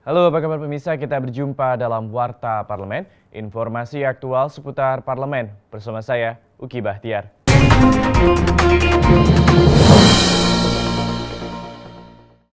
Halo, apa kabar pemirsa? Kita berjumpa dalam Warta Parlemen, informasi aktual seputar parlemen. Bersama saya, Uki Bahtiar.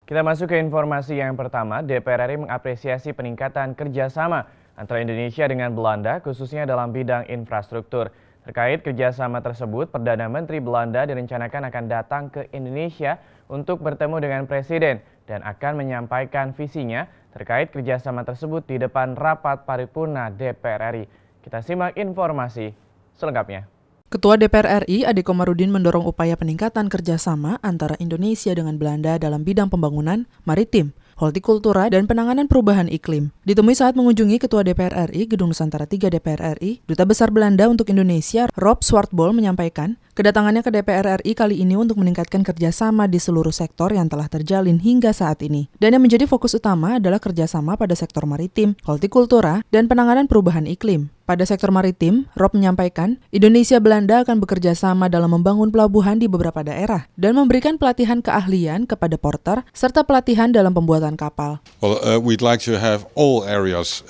Kita masuk ke informasi yang pertama. DPR RI mengapresiasi peningkatan kerjasama antara Indonesia dengan Belanda, khususnya dalam bidang infrastruktur. Terkait kerjasama tersebut, Perdana Menteri Belanda direncanakan akan datang ke Indonesia untuk bertemu dengan Presiden dan akan menyampaikan visinya terkait kerjasama tersebut di depan rapat paripurna DPR RI. Kita simak informasi selengkapnya. Ketua DPR RI, Ade Komarudin mendorong upaya peningkatan kerjasama antara Indonesia dengan Belanda dalam bidang pembangunan, maritim, hortikultura, dan penanganan perubahan iklim. Ditemui saat mengunjungi Ketua DPR RI, Gedung Nusantara 3 DPR RI, Duta Besar Belanda untuk Indonesia, Rob Swartbol menyampaikan, kedatangannya ke DPR RI kali ini untuk meningkatkan kerjasama di seluruh sektor yang telah terjalin hingga saat ini. Dan yang menjadi fokus utama adalah kerjasama pada sektor maritim, hortikultura, dan penanganan perubahan iklim. Pada sektor maritim, Rob menyampaikan, Indonesia-Belanda akan bekerja sama dalam membangun pelabuhan di beberapa daerah dan memberikan pelatihan keahlian kepada porter serta pelatihan dalam pembuatan kapal. We'd like to have all areas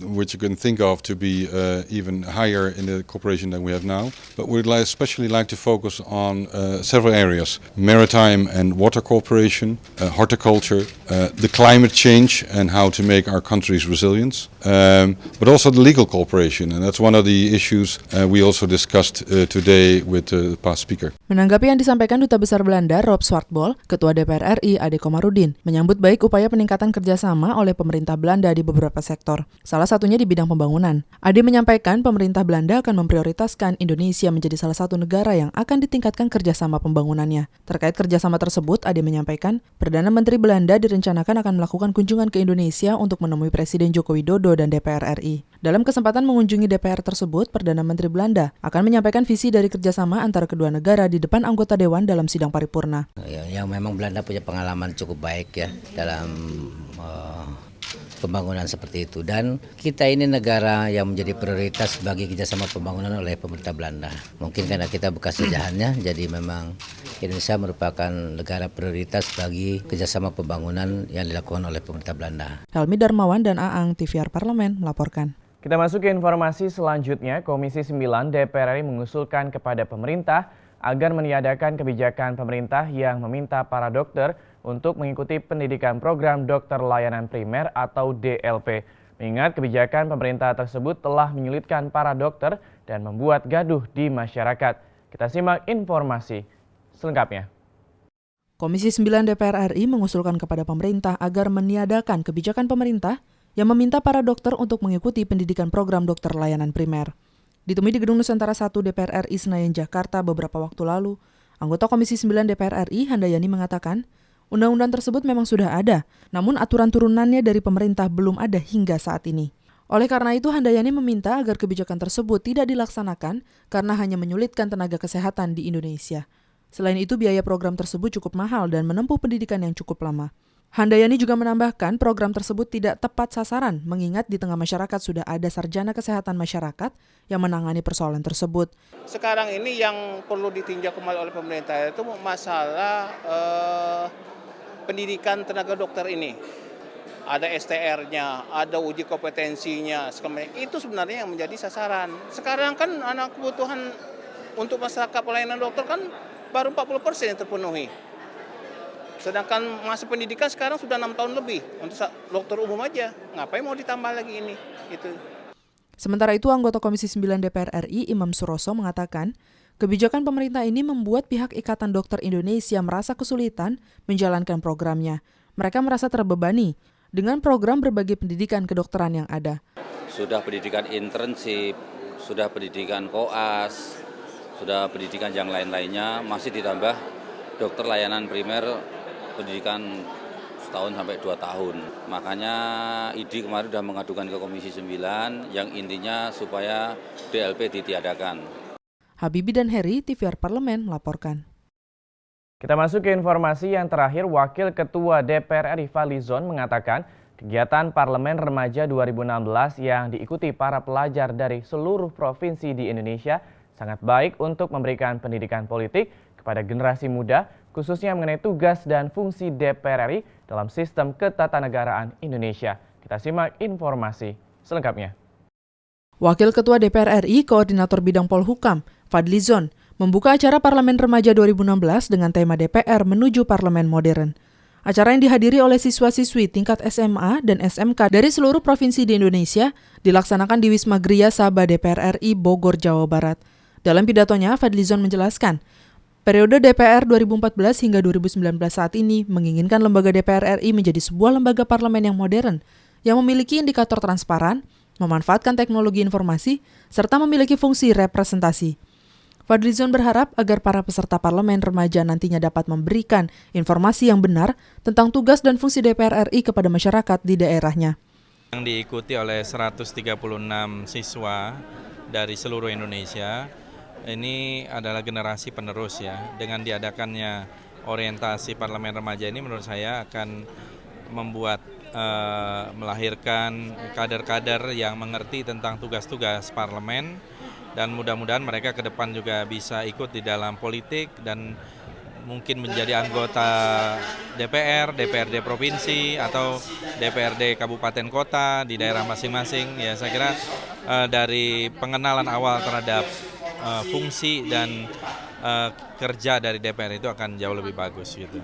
which you can think of to be even higher in the cooperation than we have now. But we'd especially like to focus on several areas: maritime and water cooperation, horticulture, the climate change and how to make our countries resilient, but also the legal cooperation. And that's one of the issues we also discussed today with the past speaker. Menanggapi yang disampaikan Duta Besar Belanda, Rob Swartbol, Ketua DPR RI, Ade Komarudin, menyambut baik upaya peningkatan kerjasama oleh pemerintah Belanda di beberapa sektor. Salah satunya di bidang pembangunan. Ade menyampaikan pemerintah Belanda akan memprioritaskan Indonesia menjadi salah satu negara yang akan ditingkatkan kerjasama pembangunannya. Terkait kerjasama tersebut, Ade menyampaikan, Perdana Menteri Belanda direncanakan akan melakukan kunjungan ke Indonesia untuk menemui Presiden Joko Widodo dan DPR RI. Dalam kesempatan mengunjungi DPR tersebut, Perdana Menteri Belanda akan menyampaikan visi dari kerjasama antara kedua negara di depan anggota Dewan dalam sidang paripurna. Yang memang Belanda punya pengalaman cukup baik ya dalam pembangunan seperti itu, dan kita ini negara yang menjadi prioritas bagi kerjasama pembangunan oleh pemerintah Belanda. Mungkin karena kita bekas jajahannya, jadi memang Indonesia merupakan negara prioritas bagi kerjasama pembangunan yang dilakukan oleh pemerintah Belanda. Helmi Darmawan dan Aang, TVR Parlemen melaporkan. Kita masuk ke informasi selanjutnya. Komisi 9 DPR RI mengusulkan kepada pemerintah agar meniadakan kebijakan pemerintah yang meminta para dokter untuk mengikuti pendidikan program dokter layanan primer atau DLP. Mengingat kebijakan pemerintah tersebut telah menyulitkan para dokter dan membuat gaduh di masyarakat. Kita simak informasi selengkapnya. Komisi 9 DPR RI mengusulkan kepada pemerintah agar meniadakan kebijakan pemerintah yang meminta para dokter untuk mengikuti pendidikan program dokter layanan primer. Ditemui di Gedung Nusantara 1 DPR RI Senayan, Jakarta beberapa waktu lalu, anggota Komisi 9 DPR RI Handayani mengatakan, undang-undang tersebut memang sudah ada, namun aturan turunannya dari pemerintah belum ada hingga saat ini. Oleh karena itu, Handayani meminta agar kebijakan tersebut tidak dilaksanakan karena hanya menyulitkan tenaga kesehatan di Indonesia. Selain itu, biaya program tersebut cukup mahal dan menempuh pendidikan yang cukup lama. Handayani juga menambahkan program tersebut tidak tepat sasaran, mengingat di tengah masyarakat sudah ada sarjana kesehatan masyarakat yang menangani persoalan tersebut. Sekarang ini yang perlu ditinjau kembali oleh pemerintah itu masalah pendidikan tenaga dokter ini. Ada STR-nya, ada uji kompetensinya, itu sebenarnya yang menjadi sasaran. Sekarang kan anak kebutuhan untuk masyarakat pelayanan dokter kan baru 40% yang terpenuhi. Sedangkan masa pendidikan sekarang sudah 6 tahun lebih untuk dokter umum aja. Ngapain mau ditambah lagi ini? Gitu. Sementara itu, anggota Komisi 9 DPR RI Imam Suroso mengatakan, kebijakan pemerintah ini membuat pihak Ikatan Dokter Indonesia merasa kesulitan menjalankan programnya. Mereka merasa terbebani dengan program berbagai pendidikan kedokteran yang ada. Sudah pendidikan internship, sudah pendidikan koas, sudah pendidikan yang lain-lainnya, masih ditambah dokter layanan primer pendidikan setahun sampai 2 tahun. Makanya IDI kemarin sudah mengadukan ke Komisi 9 yang intinya supaya DLP ditiadakan. Habibie dan Heri, TVR Parlemen melaporkan. Kita masuk ke informasi yang terakhir. Wakil Ketua DPR RI Fadlizon mengatakan kegiatan Parlemen Remaja 2016 yang diikuti para pelajar dari seluruh provinsi di Indonesia sangat baik untuk memberikan pendidikan politik kepada generasi muda, khususnya mengenai tugas dan fungsi DPR RI dalam sistem ketatanegaraan Indonesia. Kita simak informasi selengkapnya. Wakil Ketua DPR RI, Koordinator Bidang Polhukam, Fadlizon, membuka acara Parlemen Remaja 2016 dengan tema DPR menuju Parlemen Modern. Acara yang dihadiri oleh siswa-siswi tingkat SMA dan SMK dari seluruh provinsi di Indonesia dilaksanakan di Wisma Gria Sabah DPR RI Bogor, Jawa Barat. Dalam pidatonya, Fadlizon menjelaskan, periode DPR 2014 hingga 2019 saat ini menginginkan lembaga DPR RI menjadi sebuah lembaga parlemen yang modern, yang memiliki indikator transparan, memanfaatkan teknologi informasi, serta memiliki fungsi representasi. Fadlizon berharap agar para peserta parlemen remaja nantinya dapat memberikan informasi yang benar tentang tugas dan fungsi DPR RI kepada masyarakat di daerahnya. Yang diikuti oleh 136 siswa dari seluruh Indonesia, ini adalah generasi penerus ya. Dengan diadakannya orientasi parlemen remaja ini menurut saya akan membuat melahirkan kader-kader yang mengerti tentang tugas-tugas parlemen, dan mudah-mudahan mereka ke depan juga bisa ikut di dalam politik dan mungkin menjadi anggota DPR, DPRD provinsi atau DPRD kabupaten kota di daerah masing-masing. Ya, saya kira dari pengenalan awal terhadap fungsi dan kerja dari DPR itu akan jauh lebih bagus gitu.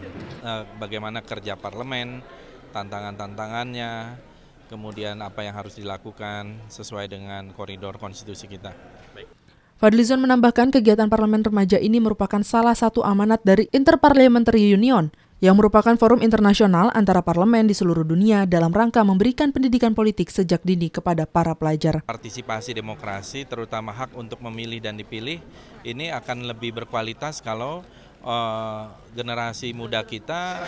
Bagaimana kerja parlemen, tantangan-tantangannya, kemudian apa yang harus dilakukan sesuai dengan koridor konstitusi kita. Fadlizon menambahkan kegiatan parlemen remaja ini merupakan salah satu amanat dari Interparliamentary Union, yang merupakan forum internasional antara parlemen di seluruh dunia dalam rangka memberikan pendidikan politik sejak dini kepada para pelajar. Partisipasi demokrasi, terutama hak untuk memilih dan dipilih, ini akan lebih berkualitas kalau generasi muda kita,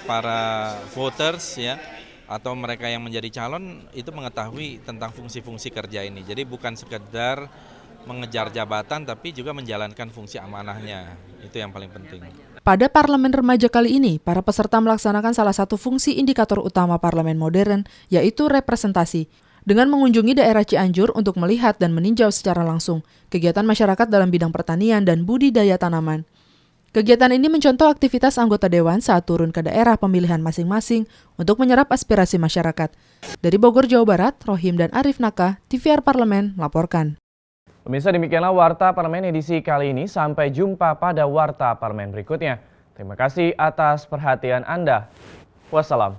para voters ya, atau mereka yang menjadi calon itu mengetahui tentang fungsi-fungsi kerja ini. Jadi bukan sekedar mengejar jabatan tapi juga menjalankan fungsi amanahnya. Itu yang paling penting. Pada parlemen remaja kali ini, para peserta melaksanakan salah satu fungsi indikator utama parlemen modern, yaitu representasi, dengan mengunjungi daerah Cianjur untuk melihat dan meninjau secara langsung kegiatan masyarakat dalam bidang pertanian dan budidaya tanaman. Kegiatan ini mencontoh aktivitas anggota dewan saat turun ke daerah pemilihan masing-masing untuk menyerap aspirasi masyarakat. Dari Bogor, Jawa Barat, Rohim dan Arif Naka, TVR Parlemen melaporkan. Pemirsa, demikianlah Warta Parlemen edisi kali ini. Sampai jumpa pada Warta Parlemen berikutnya. Terima kasih atas perhatian Anda. Wassalam.